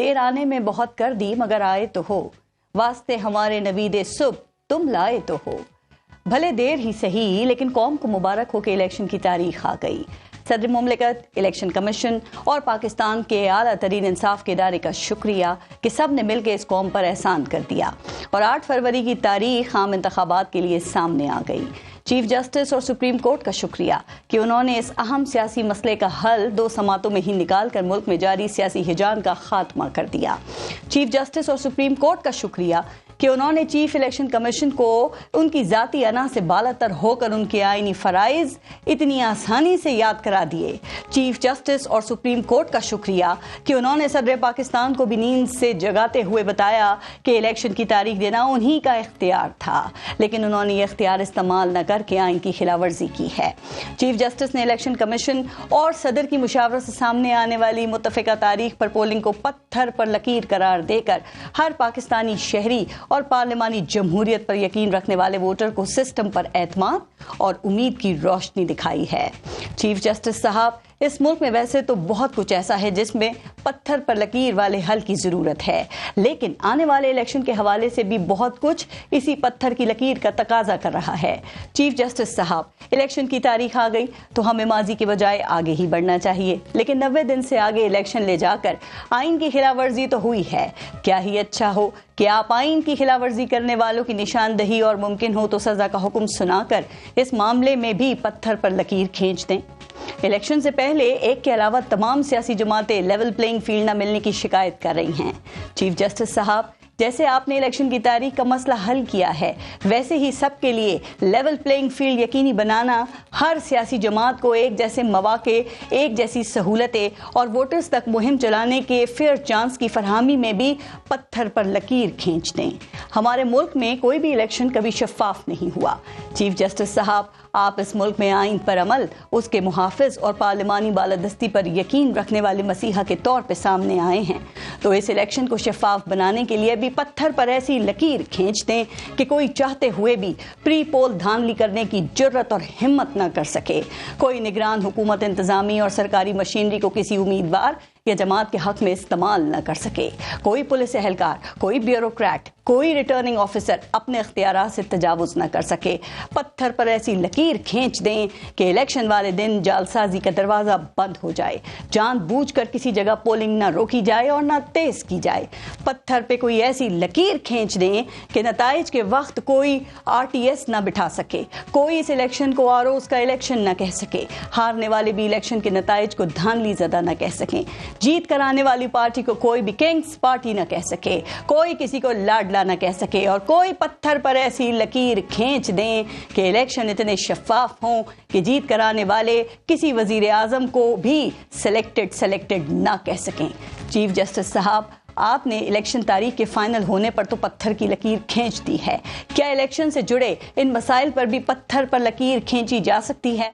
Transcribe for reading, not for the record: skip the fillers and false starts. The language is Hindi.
देर आने में बहुत कर दी मगर आए तो हो, वास्ते हमारे नबी दे सुब तुम लाए तो हो। भले देर ही सही लेकिन कौम को मुबारक हो के इलेक्शन की तारीख आ गई। सदर मुमलिकत, इलेक्शन कमीशन और पाकिस्तान के आला तरीन इंसाफ के इदारे का शुक्रिया कि सब ने मिलकर इस कौम पर एहसान कर दिया और 8 फरवरी की तारीख आम इंतखाबात के लिए सामने आ गई। चीफ जस्टिस और सुप्रीम कोर्ट का शुक्रिया कि उन्होंने इस अहम सियासी मसले का हल 2 समातों में ही निकाल कर मुल्क में जारी सियासी हिजान का खात्मा कर दिया। चीफ जस्टिस और सुप्रीम कोर्ट का शुक्रिया कि उन्होंने चीफ इलेक्शन कमीशन को उनकी जाती अना से बालातर होकर उनके आईनी फराइज इतनी आसानी से याद करा दिए। चीफ जस्टिस और सुप्रीम कोर्ट का शुक्रिया कि उन्होंने सदर पाकिस्तान को भी नींद से जगाते हुए बताया कि इलेक्शन की तारीख देना उन्हीं का इख्तियार था, लेकिन उन्होंने ये इख्तियार इस्तेमाल न करके आइन की खिलाफवर्जी की है। चीफ जस्टिस ने इलेक्शन कमीशन और सदर की मुशावरत से सामने आने वाली मुत्तफिका तारीख पर पोलिंग को पत्थर पर लकीर करार देकर हर पाकिस्तानी शहरी और पार्लिमानी जमहूरियत पर यकीन रखने वाले वोटर को सिस्टम पर एतमाद और उम्मीद की रोशनी दिखाई है। चीफ जस्टिस साहब, इस मुल्क में वैसे तो बहुत कुछ ऐसा है जिसमें पत्थर पर लकीर वाले हल की जरूरत है, लेकिन आने वाले इलेक्शन के हवाले से भी बहुत कुछ इसी पत्थर की लकीर का तकाजा कर रहा है। चीफ जस्टिस साहब, इलेक्शन की तारीख आ गई तो हमें माजी के बजाय आगे ही बढ़ना चाहिए, लेकिन 90 दिन से आगे इलेक्शन ले जाकर आइन की खिलाफवर्जी तो हुई है। क्या ही अच्छा हो कि आप आइन की खिलाफवर्जी करने वालों की निशानदही और मुमकिन हो तो सजा का हुक्म सुनाकर इस मामले में भी पत्थर पर लकीर खींच दें। इलेक्शन से पहले एक के अलावा तमाम सियासी जमातें लेवल प्लेइंग फील्ड न मिलने की शिकायत कर रही हैं। चीफ जस्टिस साहब, जैसे आपने इलेक्शन की तारीख का मसला हल किया है, वैसे ही सबके लिए लेवल प्लेइंग फील्ड यकीनी बनाना, हर सियासी जमात को एक जैसे मौके, एक जैसी सहूलतें और वोटर्स तक मुहिम चलाने के फेयर चांस की फरहमी में भी पत्थर पर लकीर खींच दें। हमारे मुल्क में कोई भी इलेक्शन कभी शफाफ नहीं हुआ। चीफ जस्टिस साहब, आप इस मुल्क में आइन पर अमल, उसके मुहाफिज और पार्लिमानी बालादस्ती पर यकीन रखने वाले मसीहा के तौर पर सामने आए हैं, तो इस इलेक्शन को शफाफ बनाने के लिए भी पत्थर पर ऐसी लकीर खींच दें कि कोई चाहते हुए भी प्री पोल धांधली करने की जुर्रत और हिम्मत न कर सके। कोई निगरान हुकूमत, इंतजामी और सरकारी मशीनरी को किसी उम्मीदवार या जमात के हक में इस्तेमाल न कर सके। कोई पुलिस एहलकार, कोई ब्यूरोक्रेट, कोई रिटर्निंग ऑफिसर अपने इख्तियारात से तजावुज न कर सके। पत्थर पर ऐसी लकीर खींच दें कि इलेक्शन वाले दिन जालसाजी का दरवाजा बंद हो जाए, जानबूझकर किसी जगह पोलिंग न रोकी जाए और न तेज की जाए। पत्थर पे कोई ऐसी लकीर खींच दें कि नताइज के वक्त कोई RTS न बिठा सके, कोई इस इलेक्शन को आरोज का इलेक्शन न कह सके, हारने वाले भी इलेक्शन के नताइज को धांधली ज़दा न कह सकें, जीत कर आने वाली पार्टी को कोई भी किंग्स पार्टी न कह सके, कोई किसी को लाडला न कह सके, और कोई पत्थर पर ऐसी लकीर खींच दें कि इलेक्शन इतने शफाफ हों कि जीत कर आने वाले किसी वजीर आजम को भी सिलेक्टेड ना कह सकें। चीफ जस्टिस साहब, आपने इलेक्शन तारीख के फाइनल होने पर तो पत्थर की लकीर खींच दी है, क्या इलेक्शन से जुड़े इन मसाइल पर भी पत्थर पर लकीर खींची जा सकती है?